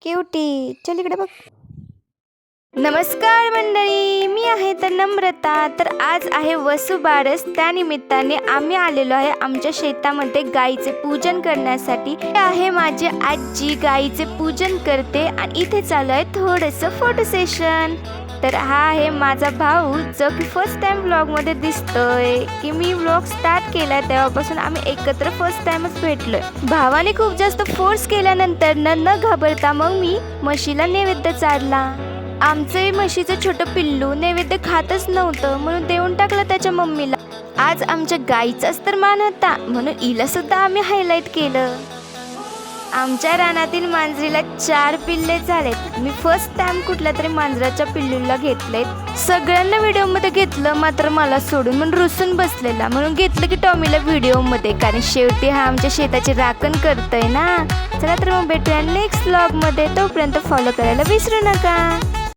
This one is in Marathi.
क्यूटी चल इकडे बघ. नमस्कार मंडळी, मी आहे तर नम्रता. तर आज आहे वसुबारस. त्यानिमित्ताने आम्ही आलेलो आहे आमच्या शेतामध्ये गाईचे पूजन करण्यासाठी. हे आहे माझी आजी गाईचे पूजन करते आणि इथे चालू आहे थोडंसं फोटो सेशन. तर हा आहे माझा भाऊ जो की फर्स्ट टाइम व्लॉगमध्ये दिसतोय. की मी व्लॉग स्टार्ट केलाय तेव्हापासून आम्ही एकत्र फर्स्ट टाइमच भेटलोय. भावाने खूप जास्त फोर्स केल्यानंतर न घाबरता मग मी म्हशीला नैवेद्य चारला. आमचे म्हशीचं छोटं पिल्लू नैवेद्य खातच नव्हतं म्हणून देऊन टाकलं त्याच्या मम्मीला. आज आमच्या गाईचाच तर मान होता म्हणून हिला सुद्धा आम्ही हायलाईट केलं. आमच्या रानातील मांजरीला 4 पिल्ले झालेत. मी फर्स्ट टाइम कुठल्या तरी मांजराच्या पिल्लूला घेतलेत. सगळ्यांना व्हिडिओमध्ये घेतलं मात्र मला सोडून म्हणून रुसून बसलेला. म्हणून घेतलं की टॉमीला व्हिडिओमध्ये, कारण शेवटी हा आमच्या शेताची राखण करतोय ना. चला तर मग भेटूया नेक्स्ट व्लॉगमध्ये. तोपर्यंत फॉलो करायला विसरू नका.